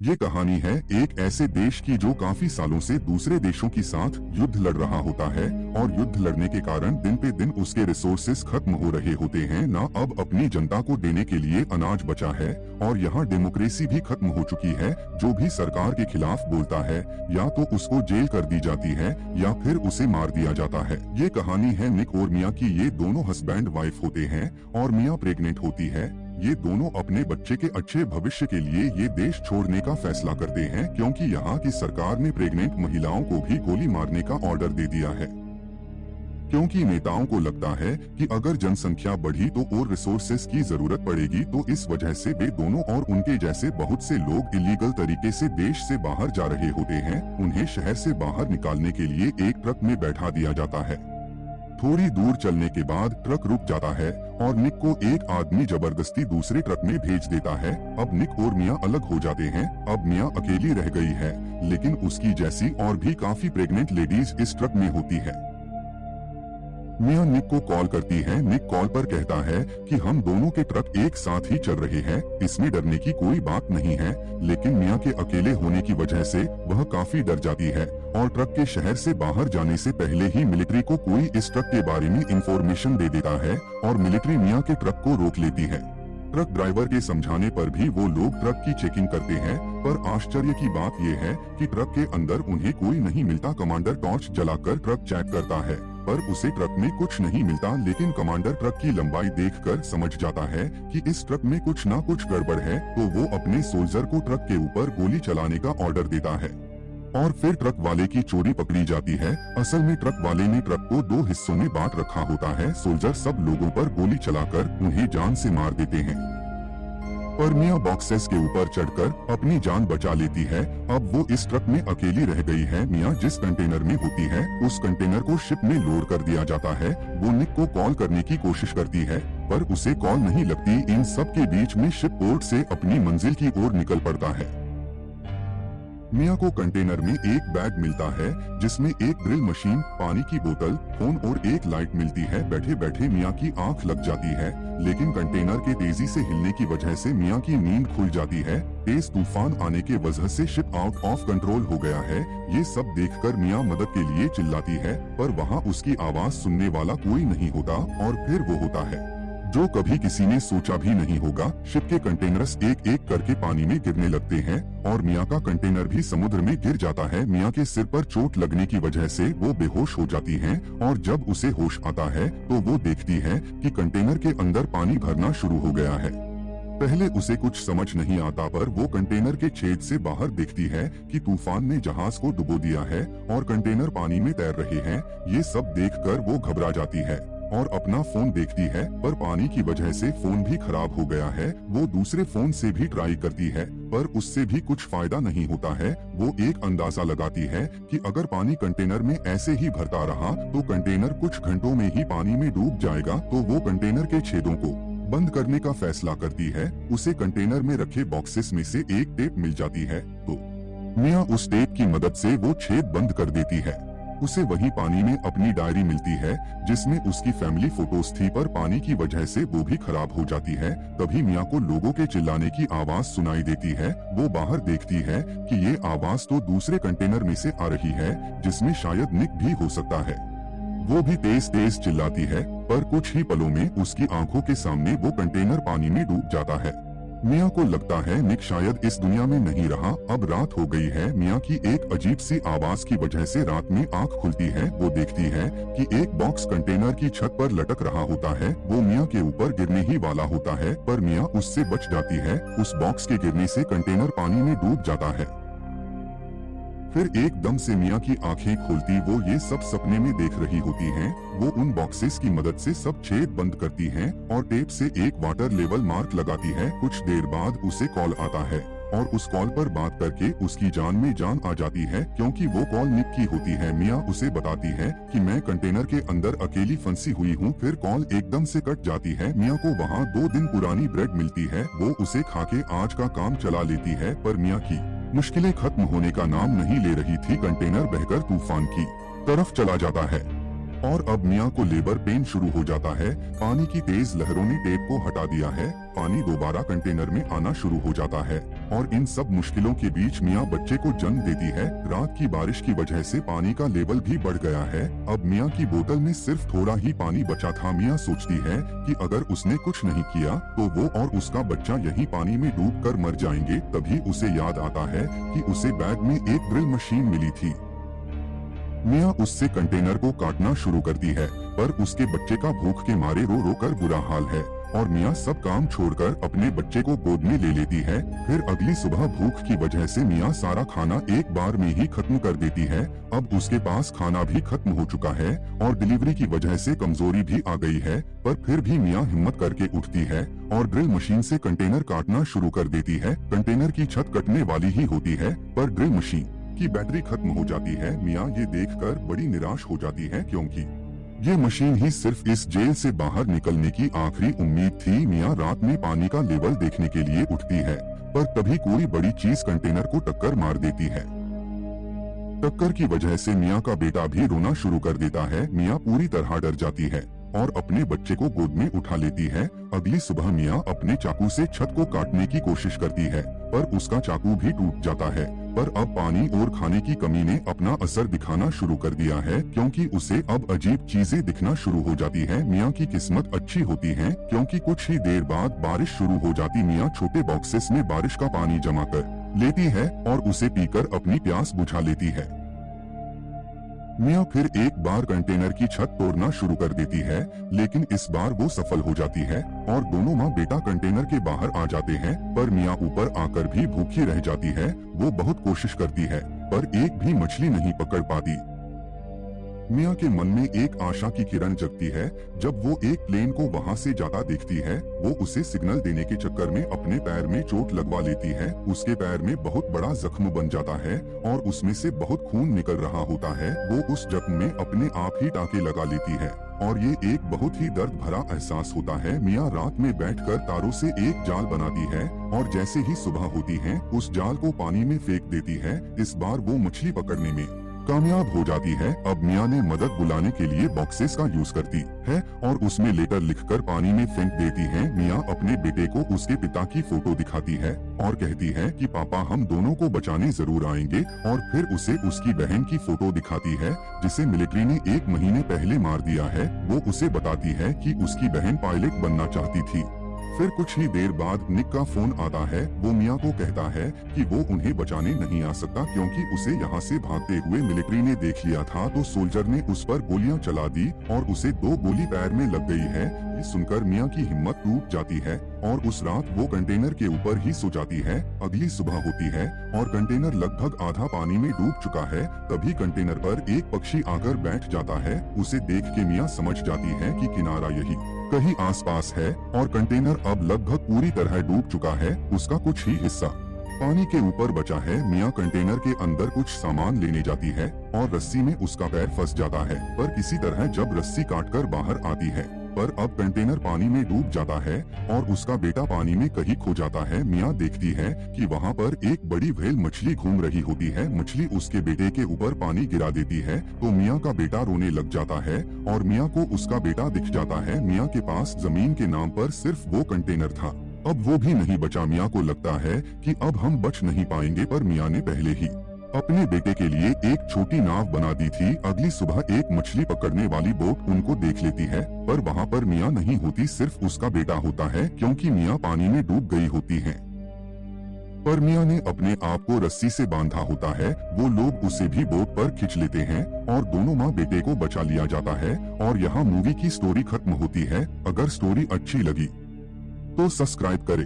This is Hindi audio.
ये कहानी है एक ऐसे देश की जो काफी सालों से दूसरे देशों के साथ युद्ध लड़ रहा होता है और युद्ध लड़ने के कारण दिन पे दिन उसके रिसोर्सेस खत्म हो रहे होते हैं। ना अब अपनी जनता को देने के लिए अनाज बचा है और यहाँ डेमोक्रेसी भी खत्म हो चुकी है। जो भी सरकार के खिलाफ बोलता है या तो उसको जेल कर दी जाती है या फिर उसे मार दिया जाता है। ये कहानी है निक और मिया की। ये दोनों हस्बैंड वाइफ होते हैं और मिया प्रेग्नेंट होती है। ये दोनों अपने बच्चे के अच्छे भविष्य के लिए ये देश छोड़ने का फैसला करते हैं क्योंकि यहाँ की सरकार ने प्रेग्नेंट महिलाओं को भी गोली मारने का ऑर्डर दे दिया है, क्योंकि नेताओं को लगता है कि अगर जनसंख्या बढ़ी तो और रिसोर्सेस की जरूरत पड़ेगी। तो इस वजह से वे दोनों और उनके जैसे बहुत से लोग इलीगल तरीके से देश से बाहर जा रहे होते हैं। उन्हें शहर से बाहर निकालने के लिए एक ट्रक में बैठा दिया जाता है। थोड़ी दूर चलने के बाद ट्रक रुक जाता है और निक को एक आदमी जबरदस्ती दूसरे ट्रक में भेज देता है। अब निक और मिया अलग हो जाते हैं। अब मिया अकेली रह गई है, लेकिन उसकी जैसी और भी काफी प्रेग्नेंट लेडीज इस ट्रक में होती है। मिया निक को कॉल करती है। निक कॉल पर कहता है कि हम दोनों के ट्रक एक साथ ही चल रहे हैं, इसमें डरने की कोई बात नहीं है। लेकिन मिया के अकेले होने की वजह से वह काफी डर जाती है और ट्रक के शहर से बाहर जाने से पहले ही मिलिट्री को कोई इस ट्रक के बारे में इंफॉर्मेशन दे देता है और मिलिट्री मिया के ट्रक को रोक लेती है। ट्रक ड्राइवर के समझाने पर भी वो लोग ट्रक की चेकिंग करते हैं, पर आश्चर्य की बात ये है कि ट्रक के अंदर उन्हें कोई नहीं मिलता। कमांडर टॉर्च जलाकर ट्रक चेक करता है पर उसे ट्रक में कुछ नहीं मिलता। लेकिन कमांडर ट्रक की लंबाई देखकर समझ जाता है कि इस ट्रक में कुछ ना कुछ गड़बड़ है, तो वो अपने सोल्जर को ट्रक के ऊपर गोली चलाने का ऑर्डर देता है और फिर ट्रक वाले की चोरी पकड़ी जाती है। असल में ट्रक वाले ने ट्रक को दो हिस्सों में बांट रखा होता है। सोल्जर सब लोगों पर गोली चलाकर उन्हें जान से मार देते हैं, पर मिया बॉक्सेस के ऊपर चढ़कर अपनी जान बचा लेती है। अब वो इस ट्रक में अकेली रह गई है। मिया जिस कंटेनर में होती है उस कंटेनर को शिप में लोड कर दिया जाता है। वो निक को कॉल करने की कोशिश करती है पर उसे कॉल नहीं लगती। इन सब के बीच में शिप पोर्ट से अपनी मंजिल की ओर निकल पड़ता है। मिया को कंटेनर में एक बैग मिलता है जिसमें एक ड्रिल मशीन, पानी की बोतल, फोन और एक लाइट मिलती है। बैठे बैठे मिया की आंख लग जाती है, लेकिन कंटेनर के तेजी से हिलने की वजह से मिया की नींद खुल जाती है। तेज तूफान आने के वजह से शिप आउट ऑफ कंट्रोल हो गया है। ये सब देखकर मिया मदद के लिए चिल्लाती है, पर वहाँ उसकी आवाज सुनने वाला कोई नहीं होता। और फिर वो होता है जो कभी किसी ने सोचा भी नहीं होगा। शिप के कंटेनर्स एक एक करके पानी में गिरने लगते हैं और मिया का कंटेनर भी समुद्र में गिर जाता है। मिया के सिर पर चोट लगने की वजह से वो बेहोश हो जाती हैं और जब उसे होश आता है तो वो देखती है कि कंटेनर के अंदर पानी भरना शुरू हो गया है। पहले उसे कुछ समझ नहीं आता, पर वो कंटेनर के छेद से बाहर देखती है कि तूफान ने जहाज को डुबो दिया है और कंटेनर पानी में तैर रहे हैं। ये सब देखकर वो घबरा जाती है और अपना फोन देखती है, पर पानी की वजह से फोन भी खराब हो गया है। वो दूसरे फोन से भी ट्राई करती है पर उससे भी कुछ फायदा नहीं होता है। वो एक अंदाजा लगाती है कि अगर पानी कंटेनर में ऐसे ही भरता रहा तो कंटेनर कुछ घंटों में ही पानी में डूब जाएगा। तो वो कंटेनर के छेदों को बंद करने का फैसला करती है। उसे कंटेनर में रखे बॉक्सेस में से एक टेप मिल जाती है, तो मिया उस टेप की मदद से वो छेद बंद कर देती है। उसे वही पानी में अपनी डायरी मिलती है जिसमें उसकी फैमिली फोटोज थी, पर पानी की वजह से वो भी खराब हो जाती है। तभी मिया को लोगों के चिल्लाने की आवाज सुनाई देती है। वो बाहर देखती है कि ये आवाज तो दूसरे कंटेनर में से आ रही है जिसमें शायद निक भी हो सकता है। वो भी तेज तेज चिल्लाती है, पर कुछ ही पलों में उसकी आंखों के सामने वो कंटेनर पानी में डूब जाता है। मिया को लगता है निक शायद इस दुनिया में नहीं रहा। अब रात हो गई है। मिया की एक अजीब सी आवाज की वजह से रात में आंख खुलती है। वो देखती है कि एक बॉक्स कंटेनर की छत पर लटक रहा होता है। वो मिया के ऊपर गिरने ही वाला होता है, पर मिया उससे बच जाती है। उस बॉक्स के गिरने से कंटेनर पानी में डूब जाता है। फिर एकदम से मिया की आंखें खोलती वो ये सब सपने में देख रही होती हैं। वो उन बॉक्सेस की मदद से सब छेद बंद करती हैं और टेप से एक वाटर लेवल मार्क लगाती है। कुछ देर बाद उसे कॉल आता है और उस कॉल पर बात करके उसकी जान में जान आ जाती है, क्योंकि वो कॉल निक की होती है। मिया उसे बताती है कि मैं कंटेनर के अंदर अकेली फंसी हुई हूँ। फिर कॉल एकदम से कट जाती है। मिया को वहाँ 2 दिन पुरानी ब्रेड मिलती है। वो उसे खाके आज का काम चला लेती है, पर मिया की मुश्किलें खत्म होने का नाम नहीं ले रही थी। कंटेनर बहकर तूफान की तरफ चला जाता है और अब मिया को लेबर पेन शुरू हो जाता है। पानी की तेज लहरों ने टेप को हटा दिया है। पानी दोबारा कंटेनर में आना शुरू हो जाता है। और इन सब मुश्किलों के बीच मियाँ बच्चे को जन्म देती है। रात की बारिश की वजह से पानी का लेवल भी बढ़ गया है। अब मियाँ की बोतल में सिर्फ थोड़ा ही पानी बचा था। मियाँ सोचती है कि अगर उसने कुछ नहीं किया तो वो और उसका बच्चा यही पानी में डूबकर मर जाएंगे। तभी उसे याद आता है कि उसे बैग में एक ड्रिल मशीन मिली थी। मियाँ उससे कंटेनर को काटना शुरू करती है, पर उसके बच्चे का भूख के मारे रो रो कर बुरा हाल है और मियाँ सब काम छोड़कर अपने बच्चे को गोद में ले लेती है। फिर अगली सुबह भूख की वजह से मियाँ सारा खाना एक बार में ही खत्म कर देती है। अब उसके पास खाना भी खत्म हो चुका है और डिलीवरी की वजह से कमजोरी भी आ गई है, पर फिर भी मियाँ हिम्मत करके उठती है और ड्रिल मशीन से कंटेनर काटना शुरू कर देती है। कंटेनर की छत कटने वाली ही होती है, पर ड्रिल मशीन की बैटरी खत्म हो जाती है। मियाँ ये देखकर बड़ी निराश हो जाती है, क्योंकि ये मशीन ही सिर्फ इस जेल से बाहर निकलने की आखिरी उम्मीद थी। मियाँ रात में पानी का लेवल देखने के लिए उठती है, पर तभी कोई बड़ी चीज कंटेनर को टक्कर मार देती है। टक्कर की वजह से मियाँ का बेटा भी रोना शुरू कर देता है। मियाँ पूरी तरह डर जाती है और अपने बच्चे को गोद में उठा लेती है। अगली सुबह मियाँ अपने चाकू से छत को काटने की कोशिश करती है, पर उसका चाकू भी टूट जाता है। पर अब पानी और खाने की कमी ने अपना असर दिखाना शुरू कर दिया है, क्योंकि उसे अब अजीब चीजें दिखना शुरू हो जाती है। मियाँ की किस्मत अच्छी होती है, क्योंकि कुछ ही देर बाद बारिश शुरू हो जाती। मियाँ छोटे बॉक्सेस में बारिश का पानी जमा कर लेती है और उसे पीकर अपनी प्यास बुझा लेती है। मियाँ फिर एक बार कंटेनर की छत तोड़ना शुरू कर देती है, लेकिन इस बार वो सफल हो जाती है और दोनों माँ बेटा कंटेनर के बाहर आ जाते हैं। पर मियाँ ऊपर आकर भी भूखी रह जाती है। वो बहुत कोशिश करती है, पर एक भी मछली नहीं पकड़ पाती। मियाँ के मन में एक आशा की किरण जगती है। जब वो एक प्लेन को वहाँ से जाता देखती है, वो उसे सिग्नल देने के चक्कर में अपने पैर में चोट लगवा लेती है। उसके पैर में बहुत बड़ा जख्म बन जाता है और उसमें से बहुत खून निकल रहा होता है। वो उस जख्म में अपने आप ही टाँके लगा लेती है और ये एक बहुत ही दर्द भरा एहसास होता है। मियाँ रात में बैठकर तारों से एक जाल बनाती है और जैसे ही सुबह होती है उस जाल को पानी में फेंक देती है। इस बार वो मछली पकड़ने में कामयाब हो जाती है। अब मियाँ ने मदद बुलाने के लिए बॉक्सेस का यूज करती है और उसमें लेटर लिखकर पानी में फेंक देती है। मियाँ अपने बेटे को उसके पिता की फोटो दिखाती है और कहती है कि पापा हम दोनों को बचाने जरूर आएंगे, और फिर उसे उसकी बहन की फोटो दिखाती है जिसे मिलिट्री ने 1 महीने पहले मार दिया है। वो उसे बताती है कि उसकी बहन पायलट बनना चाहती थी। फिर कुछ ही देर बाद निक का फोन आता है। वो मियाँ को कहता है कि वो उन्हें बचाने नहीं आ सकता, क्योंकि उसे यहाँ से भागते हुए मिलिट्री ने देख लिया था। तो सोल्जर ने उस पर गोलियां चला दी और उसे 2 गोली पैर में लग गई है। ये सुनकर मियाँ की हिम्मत टूट जाती है और उस रात वो कंटेनर के ऊपर ही सो जाती है। अगली सुबह होती है और कंटेनर लगभग आधा पानी में डूब चुका है। तभी कंटेनर पर एक पक्षी आकर बैठ जाता है। उसे देख के मियाँ समझ जाती है कि किनारा यही कहीं आसपास है और कंटेनर अब लगभग पूरी तरह डूब चुका है। उसका कुछ ही हिस्सा पानी के ऊपर बचा है। मियाँ कंटेनर के अंदर कुछ सामान लेने जाती है और रस्सी में उसका पैर फंस जाता है, पर किसी तरह जब रस्सी काटकर बाहर आती है, पर अब कंटेनर पानी में डूब जाता है और उसका बेटा पानी में कहीं खो जाता है। मियाँ देखती है कि वहाँ पर एक बड़ी व्हेल मछली घूम रही होती है। मछली उसके बेटे के ऊपर पानी गिरा देती है तो मियाँ का बेटा रोने लग जाता है और मियाँ को उसका बेटा दिख जाता है। मियाँ के पास जमीन के नाम पर सिर्फ वो कंटेनर था, अब वो भी नहीं बचा। मियाँ को लगता है कि अब हम बच नहीं पाएंगे, पर मियाँ ने पहले ही अपने बेटे के लिए एक छोटी नाव बना दी थी। अगली सुबह एक मछली पकड़ने वाली बोट उनको देख लेती है, पर वहाँ पर मियाँ नहीं होती, सिर्फ उसका बेटा होता है, क्योंकि मियाँ पानी में डूब गई होती है। पर मियाँ ने अपने आप को रस्सी से बांधा होता है। वो लोग उसे भी बोट पर खींच लेते हैं और दोनों माँ बेटे को बचा लिया जाता है और यहाँ मूवी की स्टोरी खत्म होती है। अगर स्टोरी अच्छी लगी तो सब्सक्राइब करें।